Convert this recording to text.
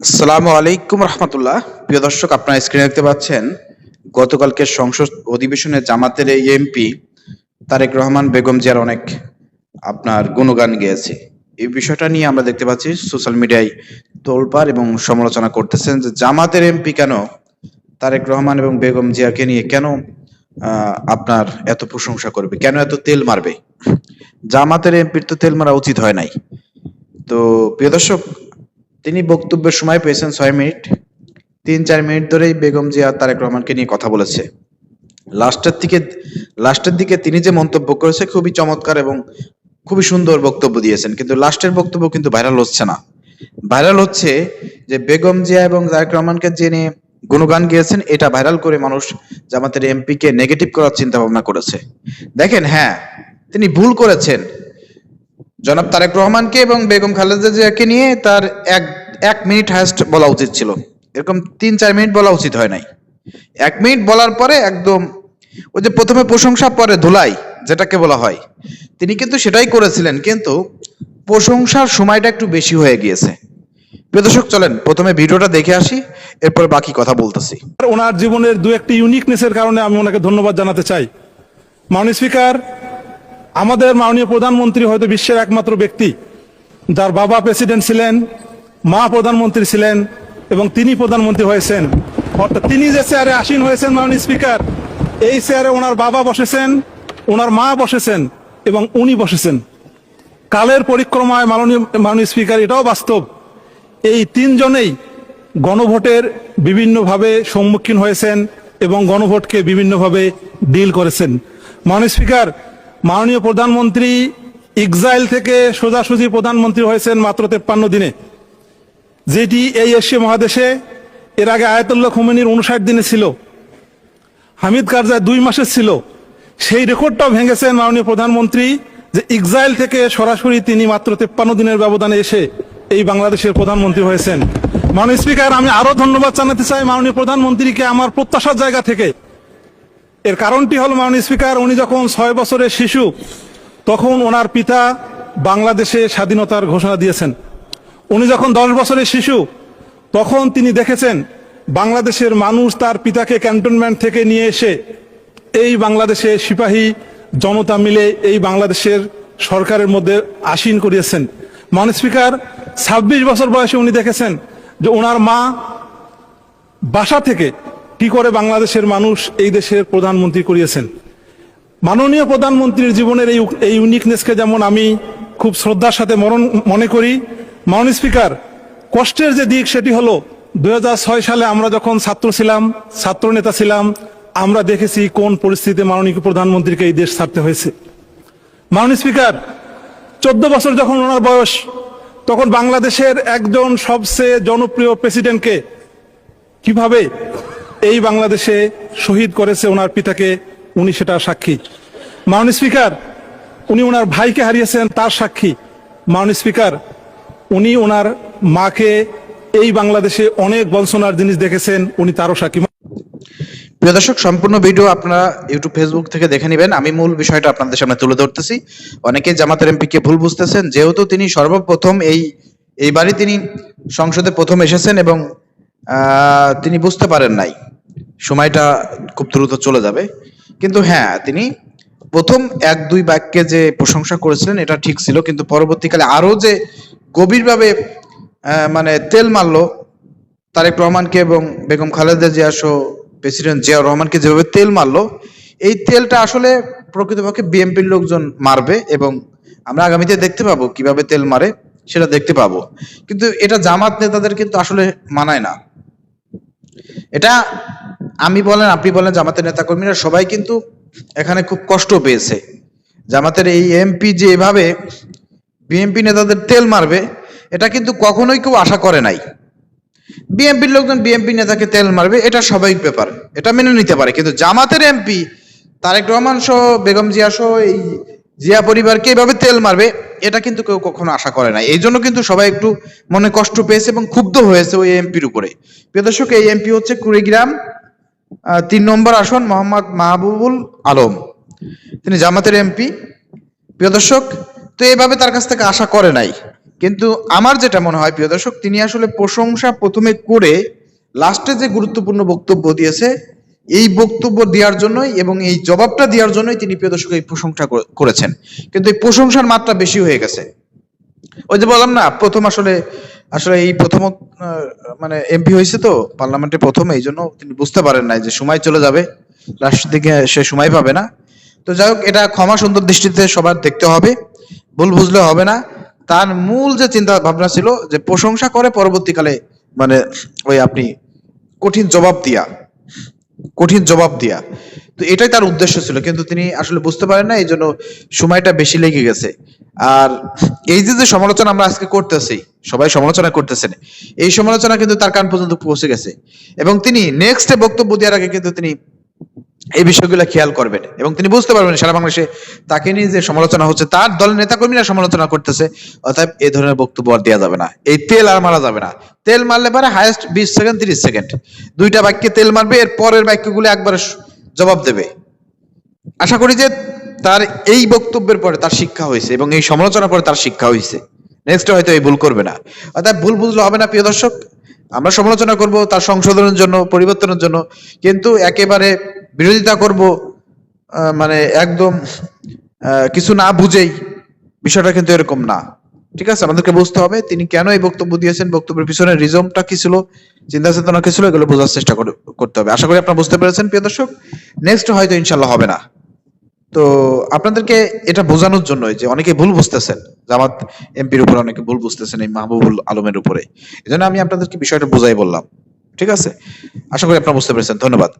আসসালামু আলাইকুম রহমতুল্লাহ। প্রিয় দর্শক, আপনারা স্ক্রিনে দেখতে পাচ্ছেন গতকালকে সংসদ অধিবেশনে জামাতের এই এমপি তারেক রহমান বেগম জিয়ার অনেক গুণগান গেয়েছে। এই বিষয়টা নিয়ে আমরা দেখতে পাচ্ছি সোশ্যাল মিডিয়ায় তোলপাড় এবং সমালোচনা করতেছেন যে জামাতের এমপি কেন তারেক রহমান এবং বেগম জিয়াকে নিয়ে কেন এত প্রশংসা করবে, কেন এত তেল মারবে। জামাতের এমপির তো তেল মারা উচিত হয় নাই। তো প্রিয় দর্শক, তিনি বক্তব্যের সময় পেয়েছেন 6 মিনিট। 3-4 মিনিট ধরেই বেগম জিয়া তারেক রহমানকে নিয়ে কথা বলেছে। লাস্টের দিকে তিনি যে মন্তব্য করেছে খুবই চমৎকার এবং খুবই সুন্দর বক্তব্য দিয়েছেন, কিন্তু লাস্টের বক্তব্য কিন্তু ভাইরাল হচ্ছে না। ভাইরাল হচ্ছে যে বেগম জিয়া এবং তারেক রহমানকে যিনি গুণগান গিয়েছেন, এটা ভাইরাল করে মানুষ জামাতের এমপি কে নেগেটিভ করার চিন্তা ভাবনা করেছে। দেখেন, হ্যাঁ, তিনি ভুল করেছেন। জনাব তারেক রহমানকে এবং বেগম খালেদা জিয়াকে নিয়ে তার এক মিনিট হাইস্ট বলা উচিত ছিল, এরকম 3-4 মিনিট বলা উচিত হয় নাই। 1 মিনিট বলার পরে একদম ওই যে প্রথমে প্রশংসা পরে ধুলাই যেটাকে বলা হয়, তিনি কিন্তু সেটাই করেছিলেন, কিন্তু প্রশংসার সময়টা একটু বেশি হয়ে গিয়েছে। প্রিয় দর্শক, চলেন প্রথমে ভিডিওটা দেখে আসি, এরপর বাকি কথা বলতেছি। ওনার জীবনের দু একটি ইউনিকনেসের কারণে আমি ওনাকে ধন্যবাদ জানাতে চাই। মাননীয় স্পিকার, আমাদের মাননীয় প্রধানমন্ত্রী হয়তো বিশ্বের একমাত্র ব্যক্তি যার বাবা প্রেসিডেন্ট ছিলেন, মা প্রধানমন্ত্রী ছিলেন এবং তিনি প্রধানমন্ত্রী হয়েছেন। অর্থাৎ তিনি যে চেয়ারে আসীন হয়েছেন মাননীয় স্পিকার, এই চেয়ারে ওনার বাবা বসেছেন, ওনার মা বসেছেন এবং উনি বসেছেন। কালের পরিক্রমায় মাননীয় স্পিকার, এটাও বাস্তব, এই তিনজনেই গণভোটের বিভিন্নভাবে সম্মুখীন হয়েছেন এবং গণভোটকে বিভিন্নভাবে ডিল করেছেন। মাননীয় স্পিকার, মাননীয় প্রধানমন্ত্রী এক্সাইল থেকে সোজাসুজি প্রধানমন্ত্রী হয়েছেন মাত্র 53 দিনে, যেটি এই এশিয়া মহাদেশে এর আগে আয়াতুল্লাহ খুমেনির 59 দিনে ছিল, হামিদ কারজাই 2 মাসে ছিল। সেই রেকর্ডটাও ভেঙেছেন মাননীয় প্রধানমন্ত্রী, যে এক্সাইল থেকে সরাসরি তিনি মাত্র 53 দিনের ব্যবধানে এসে এই বাংলাদেশের প্রধানমন্ত্রী হয়েছেন। মাননীয় স্পিকার, আমি আরো ধন্যবাদ জানাতে চাই মাননীয় প্রধানমন্ত্রীকে আমার প্রত্যাশার জায়গা থেকে। এর কারণটি হল মাননীয় স্পিকার, উনি যখন 6 বছরের শিশু তখন ওনার পিতা বাংলাদেশে স্বাধীনতার ঘোষণা দিয়েছেন। উনি যখন 10 বছরের শিশু তখন তিনি দেখেছেন বাংলাদেশের মানুষ তার পিতাকে ক্যান্টনমেন্ট থেকে নিয়ে এসে এই বাংলাদেশে সিপাহী জনতা মিলে এই বাংলাদেশের সরকারের মধ্যে আসীন করিয়েছেন। মাননীয় স্পিকার, 26 বছর বয়সে উনি দেখেছেন যে ওনার মা বাসা থেকে কি করে বাংলাদেশের মানুষ এই দেশের প্রধানমন্ত্রী করিয়েছেন। মাননীয় প্রধানমন্ত্রীর জীবনের এই ইউনিকনেসকে যেমন আমি খুব শ্রদ্ধার সাথে মনে করি। মাননীয় স্পিকার, কষ্টের যে দিক সেটি হলো 2006 সালে আমরা যখন ছাত্র নেতা ছিলাম, আমরা দেখেছি কোন পরিস্থিতিতে মাননীয় প্রধানমন্ত্রীকে এই দেশ ছাড়তে হয়েছে। মাননীয় স্পিকার, 14 বছর যখন ওনার বয়স, তখন বাংলাদেশের একজন সবচেয়ে জনপ্রিয় প্রেসিডেন্টকে কিভাবে এই বাংলাদেশে শহীদ করেছে ওনার পিতাকে, উনি সেটা সাক্ষী। মাননীয় স্পিকার, উনি ওনার ভাইকে হারিয়েছেন, তার সাক্ষী। মাননীয় স্পিকার, উনি ওনার মাকে এই বাংলাদেশে অনেক বঞ্চনার জিনিস দেখেছেন, উনি তারও সাক্ষী। প্রিয় দর্শক, সম্পূর্ণ ভিডিও আপনারা ইউটিউব ফেসবুক থেকে দেখে নেবেন। আমি মূল বিষয়টা আপনাদের সামনে তুলে ধরতেছি। অনেকে জামাতের এমপি কে ভুল বুঝতেছেন, যেহেতু তিনি সর্বপ্রথম এইবারই তিনি সংসদে প্রথম এসেছেন এবং তিনি বুঝতে পারেন নাই, সময়টা খুব দ্রুত চলে যাবে। কিন্তু হ্যাঁ, তিনি প্রথম 1-2 বাক্যে যে প্রশংসা করেছিলেন এটা ঠিক ছিল, কিন্তু পরবর্তীকালে আরো যে গভীরভাবে তেল মারলো তারেক রহমানকে এবং বেগম খালেদা জিয়া সহ প্রেসিডেন্ট জিয়া রহমানকে যেভাবে তেল মারলো, এই তেলটা আসলে প্রকৃতপক্ষে বিএনপির লোকজন মারবে এবং আমরা আগামীতে দেখতে পাবো কিভাবে তেল মারে, সেটা দেখতে পাবো। কিন্তু এটা জামাত নেতাদের কিন্তু আসলে মানায় না। এটা আমি বলেন, আপনি বলেন, জামাতের নেতাকর্মীরা সবাই কিন্তু এখানে খুব কষ্ট পেয়েছে। জামাতের এই এমপি যে এভাবে বিএনপি নেতাদের তেল মারবে, এটা কিন্তু কখনোই কেউ আশা করে নাই। বিএনপির লোকজন বিএনপি নেতাকে তেল মারবে, এটা স্বাভাবিক ব্যাপার, এটা মেনে নিতে পারে। কিন্তু জামাতের এমপি তারেক রহমান সহ বেগম জিয়া সহ এই জিয়া পরিবারকে এভাবে তেল মারবে, এটা কিন্তু কেউ কখনো আশা করে নাই। এই জন্য কিন্তু সবাই একটু মনে কষ্ট পেয়েছে এবং ক্ষুব্ধ হয়েছে ওই এমপির উপরে। প্রিয় দর্শক, এই এমপি হচ্ছে কুড়িগ্রাম 3 নম্বর আসন, মোহাম্মদ মাহবুবুল আলম, তিনি জামাতের এমপি। প্রিয় দর্শক, তো এইভাবে তার কাছ থেকে আশা করে নাই। কিন্তু আমার যেটা মনে হয় প্রিয় দর্শক, তিনি আসলে প্রশংসা প্রথমে করে লাস্টে যে গুরুত্বপূর্ণ বক্তব্য দিয়েছে, এই বক্তব্য দেওয়ার জন্যই এবং এই জবাবটা দেওয়ার জন্যই তিনি প্রিয় দর্শক এই প্রশংসা করেছেন। কিন্তু এই প্রশংসার মাত্রা বেশি হয়ে গেছে। ওই যে বললাম না, প্রথম আসলে আসলে এই প্রথম মানে এমপি হয়েছে তো পার্লামেন্টে প্রথম, এই জন্য তিনি বুঝতে পারেন নাই যে সময় চলে যাবে, লাস্টের দিকে সে সময় পাবে না। তো যাই হোক, এটা ক্ষমা সুন্দর দৃষ্টিতে সবার দেখতে হবে, ভুল বুঝলে হবে না। তার মূল যে চিন্তা ভাবনা ছিল যে প্রশংসা করে পরবর্তীকালে মানে ওই আপনি কঠিন জবাব দিয়া, তো এটাই তার উদ্দেশ্য ছিল, কিন্তু তিনি আসলে বুঝতে পারেন না, এই জন্য সময়টা বেশি লেগে গেছে। আর এই যে যে সমালোচনা আমরা আজকে করতেছি, সবাই সমালোচনা করতেছেন, এই সমালোচনা কিন্তু তার কান পর্যন্ত পৌঁছে গেছে, এবং তিনি নেক্সট বক্তব্য দেওয়ার আগে কিন্তু তিনি এই বিষয়গুলো খেয়াল করবেন এবং তিনি বুঝতে পারবেন সারা বাংলাদেশে তাকে নিয়ে যে সমালোচনা হচ্ছে, তার দলের নেতাকর্মীরা সমালোচনা করতেছে, অতএব এই ধরনের বক্তব্য আর দেওয়া যাবে না, এই তেল আর মারা যাবে না। তেল মারলে পারে হাইয়েস্ট 20 সেকেন্ড 30 সেকেন্ড, দুইটা বাক্যে তেল মারবে, এর পরের বাক্যগুলো একবার জবাব দেবে। আশা করি যে তার এই বক্তব্যের পরে তার শিক্ষা হয়েছে এবং এই সমালোচনার পরে তার শিক্ষা হয়েছে, নেক্সট হয়তো এই ভুল করবে না। অর্থাৎ ভুল বুঝলে হবে না প্রিয় দর্শক, আমরা সমালোচনা করব তার সংশোধনের জন্য, পরিবর্তনের জন্য, কিন্তু একেবারে বিরোধিতা করব মানে একদম কিছু না বুঝেই, বিষয়টা কিন্তু এরকম না। ঠিক আছে, আমাদেরকে বুঝতে হবে তিনি কেন এই বক্তব্য দিয়েছেন, বক্তব্যের পিছনে রিজনটা কি ছিল, চিন্তা চেতনা কি ছিল, এগুলো বোঝার চেষ্টা করতে হবে। আশা করি আপনারা বুঝতে পেরেছেন প্রিয় দর্শক, নেক্সট হয়তো ইনশাল্লাহ হবে না। তো আপনাদেরকে এটা বোঝানোর জন্যই যে অনেকে ভুল বুঝতেছেন, জামাত এমপির উপরে অনেকে ভুল বুঝতেছেন, এই মাহবুবুল আলমের উপরে, এজন্য আমি আপনাদেরকে বিষয়টা বুঝাই বললাম। ঠিক আছে, আশা করি আপনারা বুঝতে পেরেছেন। ধন্যবাদ।